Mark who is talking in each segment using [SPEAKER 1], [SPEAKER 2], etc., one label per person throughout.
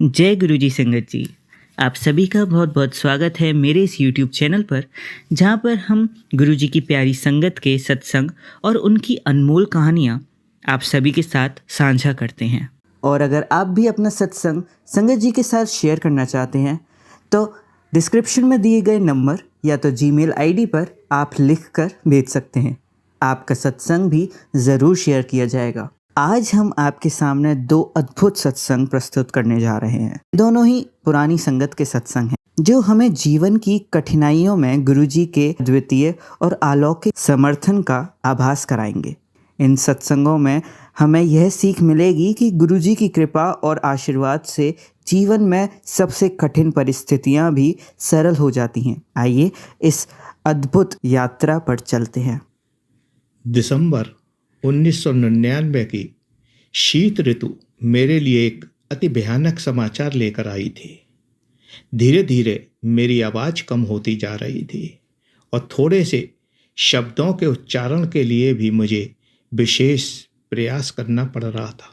[SPEAKER 1] जय गुरुजी संगत जी। आप सभी का बहुत बहुत स्वागत है मेरे इस YouTube चैनल पर, जहाँ पर हम गुरुजी की प्यारी संगत के सत्संग और उनकी अनमोल कहानियाँ आप सभी के साथ साझा करते हैं। और अगर आप भी अपना सत्संग संगत जी के साथ शेयर करना चाहते हैं तो डिस्क्रिप्शन में दिए गए नंबर या तो जीमेल आईडी पर आप लिख कर भेज सकते हैं। आपका सत्संग भी ज़रूर शेयर किया जाएगा। आज हम आपके सामने दो अद्भुत सत्संग प्रस्तुत करने जा रहे हैं। दोनों ही पुरानी संगत के सत्संग हैं जो हमें जीवन की कठिनाइयों में गुरुजी के द्वितीय और अलौकिक समर्थन का आभास कराएंगे। इन सत्संगों में हमें यह सीख मिलेगी कि गुरुजी की कृपा और आशीर्वाद से जीवन में सबसे कठिन परिस्थितियां भी सरल हो जाती हैं। आइए इस अद्भुत यात्रा पर चलते हैं।
[SPEAKER 2] दिसंबर 1999 की शीत ऋतु मेरे लिए एक अति भयानक समाचार लेकर आई थी। धीरे धीरे मेरी आवाज़ कम होती जा रही थी और थोड़े से शब्दों के उच्चारण के लिए भी मुझे विशेष प्रयास करना पड़ रहा था।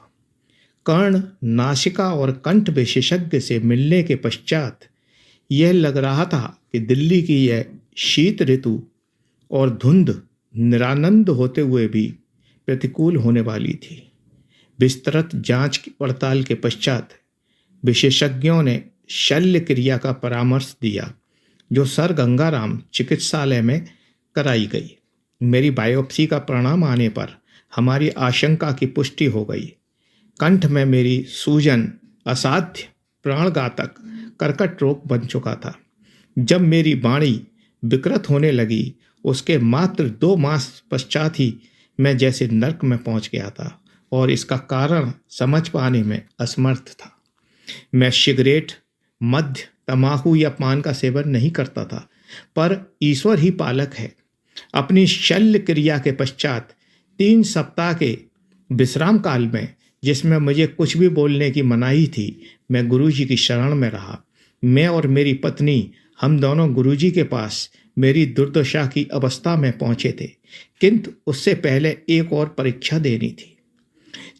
[SPEAKER 2] कर्ण, नासिका और कंठ विशेषज्ञ से मिलने के पश्चात यह लग रहा था कि दिल्ली की यह शीत ऋतु और धुंध निरानंद होते हुए भी प्रतिकूल होने वाली थी। विस्तृत जांच पड़ताल के पश्चात विशेषज्ञों ने शल्य क्रिया का परामर्श दिया जो सर गंगाराम चिकित्सालय में कराई गई। मेरी बायोप्सी का परिणाम आने पर हमारी आशंका की पुष्टि हो गई। कंठ में मेरी सूजन असाध्य प्राणघातक कर्कट रोग बन चुका था। जब मेरी वाणी विकृत होने लगी उसके मात्र 2 मास पश्चात ही मैं जैसे नर्क में पहुंच गया था और इसका कारण समझ पाने में असमर्थ था। मैं सिगरेट, मद्य, तंबाकू या पान का सेवन नहीं करता था, पर ईश्वर ही पालक है। अपनी शल्य क्रिया के पश्चात 3 सप्ताह के विश्राम काल में, जिसमें मुझे कुछ भी बोलने की मनाही थी, मैं गुरुजी की शरण में रहा। मैं और मेरी पत्नी, हम दोनों गुरुजी के पास मेरी दुर्दशा की अवस्था में पहुंचे थे, किंतु उससे पहले एक और परीक्षा देनी थी।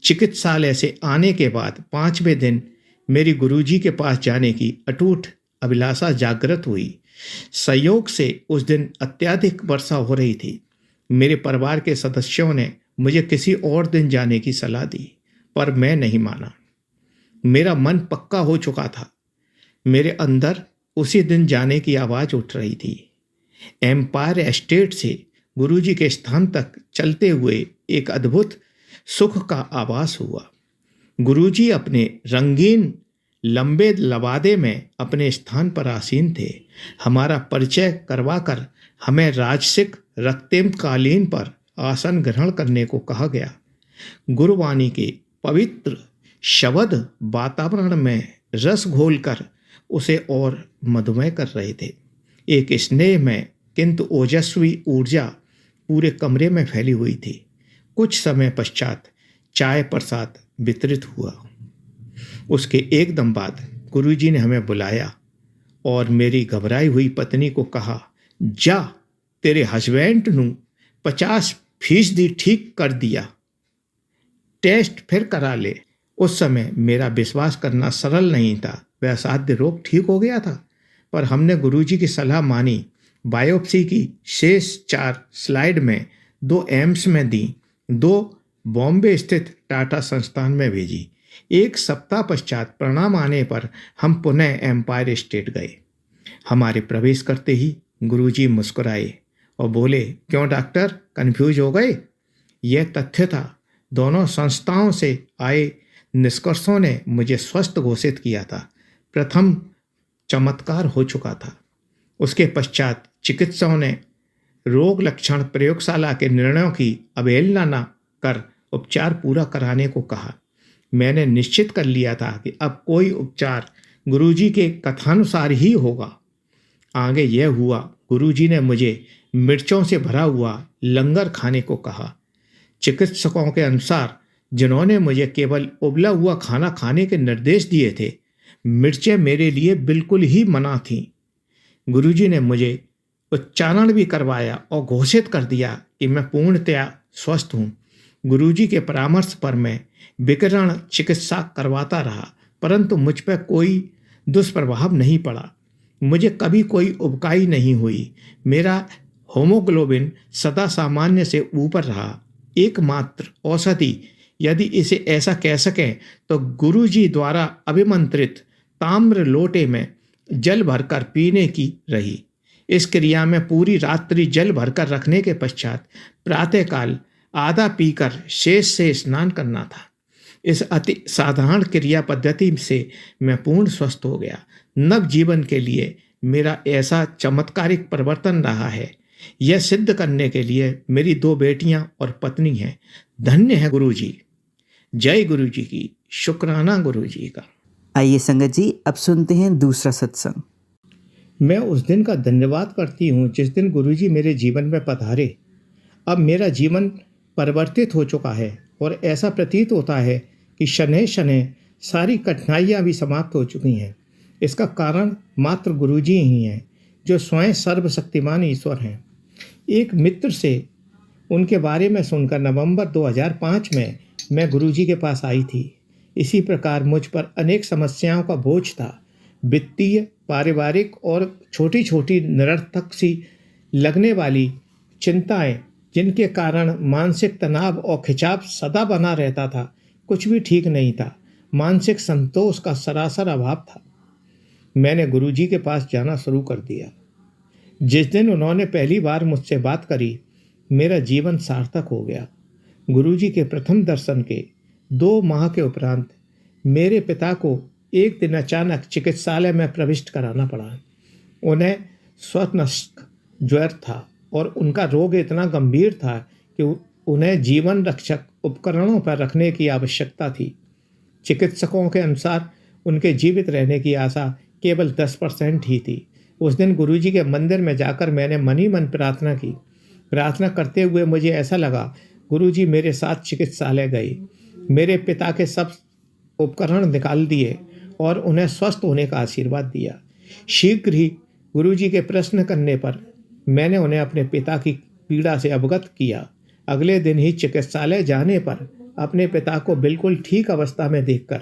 [SPEAKER 2] चिकित्सालय से आने के बाद 5वें दिन मेरी गुरुजी के पास जाने की अटूट अभिलाषा जागृत हुई। संयोग से उस दिन अत्यधिक वर्षा हो रही थी। मेरे परिवार के सदस्यों ने मुझे किसी और दिन जाने की सलाह दी, पर मैं नहीं माना। मेरा मन पक्का हो चुका था। मेरे अंदर उसी दिन जाने की आवाज़ उठ रही थी। एम्पायर एस्टेट से गुरुजी के स्थान तक चलते हुए एक अद्भुत सुख का आभास हुआ। गुरुजी अपने रंगीन लंबे लवादे में अपने स्थान पर आसीन थे। हमारा परिचय करवाकर हमें राजसिक रक्तेम कालीन पर आसन ग्रहण करने को कहा गया। गुरुवाणी के पवित्र शब्द वातावरण में रस घोलकर उसे और मधुमय कर रहे थे। एक स्नेह में किंतु ओजस्वी ऊर्जा पूरे कमरे में फैली हुई थी। कुछ समय पश्चात चाय प्रसाद वितरित हुआ। उसके एकदम बाद गुरुजी ने हमें बुलाया और मेरी घबराई हुई पत्नी को कहा, जा तेरे हस्बैंड नू 50% ठीक कर दिया, टेस्ट फिर करा ले। उस समय मेरा विश्वास करना सरल नहीं था। वह असाध्य रोग ठीक हो गया था, पर हमने गुरुजी की सलाह मानी। बायोप्सी की शेष 4 स्लाइड में 2 एम्स में दी, 2 बॉम्बे स्थित टाटा संस्थान में भेजी। 1 सप्ताह पश्चात परिणाम आने पर हम पुनः एम्पायर स्टेट गए। हमारे प्रवेश करते ही गुरुजी मुस्कुराए और बोले, क्यों डॉक्टर, कन्फ्यूज हो गए? यह तथ्य था। दोनों संस्थाओं से आए निष्कर्षों ने मुझे स्वस्थ घोषित किया था। प्रथम चमत्कार हो चुका था। उसके पश्चात चिकित्सकों ने रोग लक्षण प्रयोगशाला के निर्णयों की अवहेलना न कर उपचार पूरा कराने को कहा। मैंने निश्चित कर लिया था कि अब कोई उपचार गुरुजी के कथानुसार ही होगा। आगे यह हुआ, गुरुजी ने मुझे मिर्चों से भरा हुआ लंगर खाने को कहा। चिकित्सकों के अनुसार, जिन्होंने मुझे केवल उबला हुआ खाना खाने के निर्देश दिए थे, मिर्चें मेरे लिए बिल्कुल ही मना थीं। गुरुजी ने मुझे उच्चारण भी करवाया और घोषित कर दिया कि मैं पूर्णतया स्वस्थ हूँ। गुरुजी के परामर्श पर मैं विकिरण चिकित्सा करवाता रहा। परंतु मुझ पर कोई दुष्प्रभाव नहीं पड़ा। मुझे कभी कोई उबकाई नहीं हुई। मेरा होमोग्लोबिन सदा सामान्य से ऊपर रहा। एकमात्र औषधि, यदि इसे ऐसा कह सकें, तो गुरुजी द्वारा अभिमंत्रित ताम्र लोटे में जल भरकर पीने की रही। इस क्रिया में पूरी रात्रि जल भरकर रखने के पश्चात प्रातःकाल आधा पीकर शेष से स्नान करना था। इस अति साधारण क्रिया पद्धति से मैं पूर्ण स्वस्थ हो गया। नव जीवन के लिए मेरा ऐसा चमत्कारिक परिवर्तन रहा है। यह सिद्ध करने के लिए मेरी 2 बेटियां और पत्नी हैं। धन्य है गुरुजी। जय गुरुजी की, शुक्राना गुरुजी का।
[SPEAKER 1] आइए संगत जी, अब सुनते हैं दूसरा सत्संग।
[SPEAKER 2] मैं उस दिन का धन्यवाद करती हूँ जिस दिन गुरुजी मेरे जीवन में पधारे। अब मेरा जीवन परिवर्तित हो चुका है और ऐसा प्रतीत होता है कि शनैः शनैः सारी कठिनाइयाँ भी समाप्त हो चुकी हैं। इसका कारण मात्र गुरुजी ही हैं, जो स्वयं सर्वशक्तिमान ईश्वर हैं। एक मित्र से उनके बारे में सुनकर नवंबर 2005 में मैं गुरुजी के पास आई थी। इसी प्रकार मुझ पर अनेक समस्याओं का बोझ था। वित्तीय, पारिवारिक और छोटी छोटी निरर्थक सी लगने वाली चिंताएं, जिनके कारण मानसिक तनाव और खिंचाव सदा बना रहता था। कुछ भी ठीक नहीं था। मानसिक संतोष का सरासर अभाव था। मैंने गुरुजी के पास जाना शुरू कर दिया। जिस दिन उन्होंने पहली बार मुझसे बात करी, मेरा जीवन सार्थक हो गया। गुरुजी के प्रथम दर्शन के 2 माह के उपरांत मेरे पिता को एक दिन अचानक चिकित्सालय में प्रविष्ट कराना पड़ा। उन्हें श्वासनलिक ज्वर था और उनका रोग इतना गंभीर था कि उन्हें जीवन रक्षक उपकरणों पर रखने की आवश्यकता थी। चिकित्सकों के अनुसार उनके जीवित रहने की आशा केवल 10% ही थी। उस दिन गुरुजी के मंदिर में जाकर मैंने मन ही मन प्रार्थना की। प्रार्थना करते हुए मुझे ऐसा लगा गुरुजी मेरे साथ चिकित्सालय गए, मेरे पिता के सब उपकरण निकाल दिए और उन्हें स्वस्थ होने का आशीर्वाद दिया। शीघ्र ही गुरुजी के प्रश्न करने पर मैंने उन्हें अपने पिता की पीड़ा से अवगत किया। अगले दिन ही चिकित्सालय जाने पर अपने पिता को बिल्कुल ठीक अवस्था में देखकर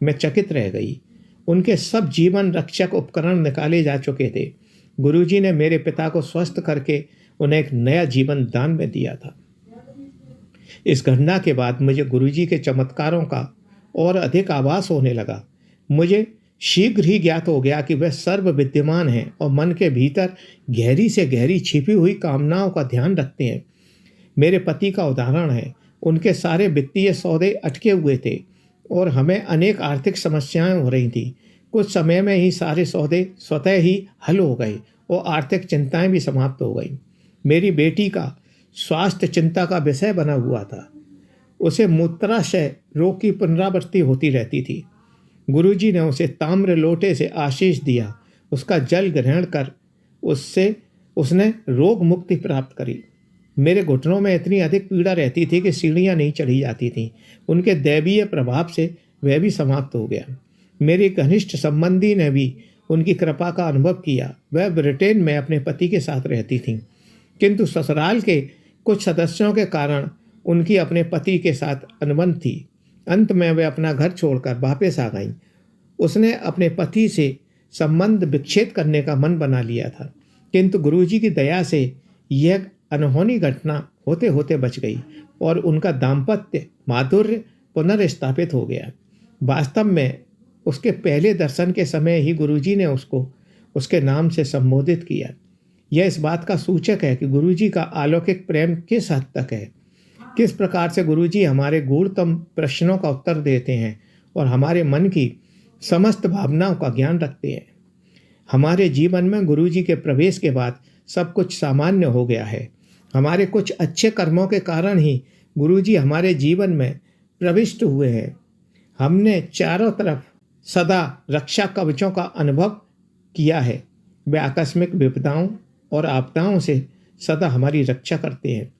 [SPEAKER 2] मैं चकित रह गई। उनके सब जीवन रक्षक उपकरण निकाले जा चुके थे। गुरुजी ने मेरे पिता को स्वस्थ करके उन्हें एक नया जीवन दान में दिया था। इस घटना के बाद मुझे गुरुजी के चमत्कारों का और अधिक आभास होने लगा। मुझे शीघ्र ही ज्ञात हो गया कि वह सर्व विद्यमान हैं और मन के भीतर गहरी से गहरी छिपी हुई कामनाओं का ध्यान रखते हैं। मेरे पति का उदाहरण है। उनके सारे वित्तीय सौदे अटके हुए थे और हमें अनेक आर्थिक समस्याएं हो रही थी। कुछ समय में ही सारे सौदे स्वतः ही हल हो गए और आर्थिक चिंताएं भी समाप्त हो गई। मेरी बेटी का स्वास्थ्य चिंता का विषय बना हुआ था। उसे मूत्राशय रोग की पुनरावृत्ति होती रहती थी। गुरुजी ने उसे ताम्र लोटे से आशीष दिया। उसका जल ग्रहण कर उसने रोग मुक्ति प्राप्त करी। मेरे घुटनों में इतनी अधिक पीड़ा रहती थी कि सीढ़ियाँ नहीं चढ़ी जाती थीं। उनके दैवीय प्रभाव से वह भी समाप्त हो गया। मेरी घनिष्ठ संबंधी ने भी उनकी कृपा का अनुभव किया। वह ब्रिटेन में अपने पति के साथ रहती थीं, किंतु ससुराल के कुछ सदस्यों के कारण उनकी अपने पति के साथ अनबन थी। अंत में वे अपना घर छोड़कर वापस आ गईं। उसने अपने पति से संबंध विच्छेद करने का मन बना लिया था, किंतु गुरुजी की दया से यह अनहोनी घटना होते होते बच गई और उनका दाम्पत्य माधुर्य पुनर्स्थापित हो गया। वास्तव में उसके पहले दर्शन के समय ही गुरुजी ने उसको उसके नाम से संबोधित किया। यह इस बात का सूचक है कि गुरुजी का अलौकिक प्रेम किस हद तक है। किस प्रकार से गुरुजी हमारे गूढ़तम प्रश्नों का उत्तर देते हैं और हमारे मन की समस्त भावनाओं का ज्ञान रखते हैं। हमारे जीवन में गुरुजी के प्रवेश के बाद सब कुछ सामान्य हो गया है। हमारे कुछ अच्छे कर्मों के कारण ही गुरुजी हमारे जीवन में प्रविष्ट हुए हैं। हमने चारों तरफ सदा रक्षा कवचों का अनुभव किया है। वे आकस्मिक विपदाओं और आपदाओं से सदा हमारी रक्षा करते हैं।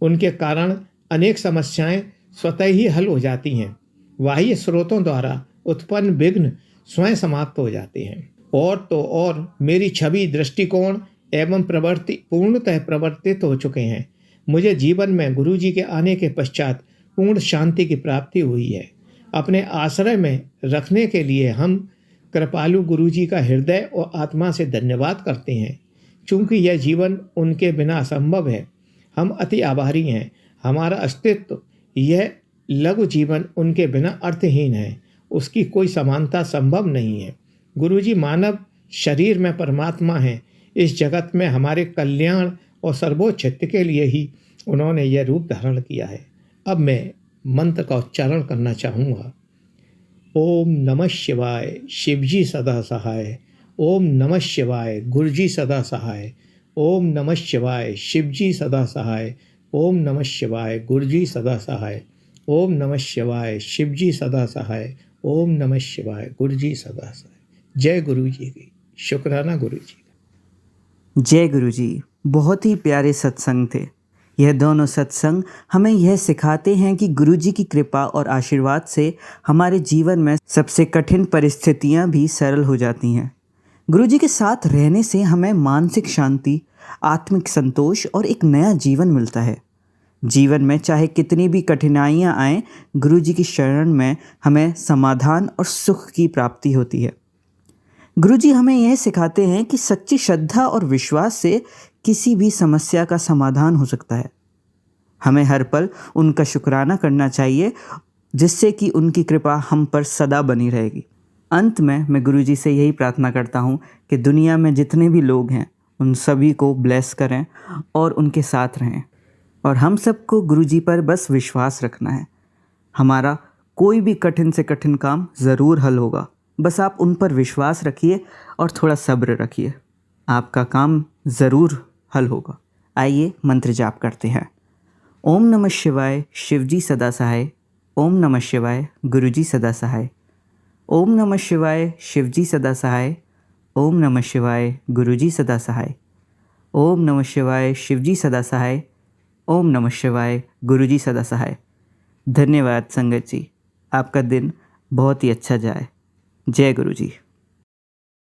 [SPEAKER 2] उनके कारण अनेक समस्याएं स्वतः ही हल हो जाती हैं। बाह्य स्रोतों द्वारा उत्पन्न विघ्न स्वयं समाप्त हो जाते हैं। और तो और मेरी छवि, दृष्टिकोण एवं प्रवृत्ति पूर्णतः परिवर्तित हो चुके हैं। मुझे जीवन में गुरुजी के आने के पश्चात पूर्ण शांति की प्राप्ति हुई है। अपने आश्रय में रखने के लिए हम कृपालु गुरुजी का हृदय और आत्मा से धन्यवाद करते हैं। चूँकि यह जीवन उनके बिना असंभव है, हम अति आभारी हैं। हमारा अस्तित्व, यह लघु जीवन उनके बिना अर्थहीन है, उसकी कोई समानता संभव नहीं है। गुरुजी मानव शरीर में परमात्मा हैं। इस जगत में हमारे कल्याण और सर्वोच्च हित के लिए ही उन्होंने यह रूप धारण किया है। अब मैं मंत्र का उच्चारण करना चाहूँगा। ओम नमः शिवाय, शिवजी सदा सहाय। ओम नमः शिवाय, गुरुजी सदा सहाय। ओम नमः शिवाय, शिवजी सदा सहाय। ओम नमः शिवाय, गुरुजी सदा सहाय। ओम नमः शिवाय, शिवजी सदा सहाय। ओम नमः शिवाय, गुरुजी सदा सहाय। जय गुरु जी की। शुक्राना गुरु जी का।
[SPEAKER 1] जय गुरु जी। बहुत ही प्यारे सत्संग थे। यह दोनों सत्संग हमें यह सिखाते हैं कि गुरु जी की कृपा और आशीर्वाद से हमारे जीवन में सबसे कठिन परिस्थितियां भी सरल हो जाती हैं। गुरु जी के साथ रहने से हमें मानसिक शांति, आत्मिक संतोष और एक नया जीवन मिलता है। जीवन में चाहे कितनी भी कठिनाइयां आएं, गुरु जी की शरण में हमें समाधान और सुख की प्राप्ति होती है। गुरु जी हमें यह सिखाते हैं कि सच्ची श्रद्धा और विश्वास से किसी भी समस्या का समाधान हो सकता है। हमें हर पल उनका शुक्राना करना चाहिए, जिससे कि उनकी कृपा हम पर सदा बनी रहेगी। अंत में मैं गुरु जी से यही प्रार्थना करता हूँ कि दुनिया में जितने भी लोग हैं उन सभी को ब्लेस करें और उनके साथ रहें। और हम सबको गुरु जी पर बस विश्वास रखना है। हमारा कोई भी कठिन से कठिन काम ज़रूर हल होगा। बस आप उन पर विश्वास रखिए और थोड़ा सब्र रखिए, आपका काम ज़रूर हल होगा। आइए मंत्र जाप करते हैं। ओम नमः शिवाय, शिवजी सदा सहाय। ओम नमः शिवाय, गुरुजी सदा सहाय। ओम नमः शिवाय, शिवजी सदा सहाय। ओम नमः शिवाय, गुरुजी सदा सहाय। ओम नमः शिवाय, शिवजी सदा सहाय। ओम नमः शिवाय, गुरुजी सदा सहाय। धन्यवाद संगत जी, आपका दिन बहुत ही अच्छा जाए। जय गुरु जी।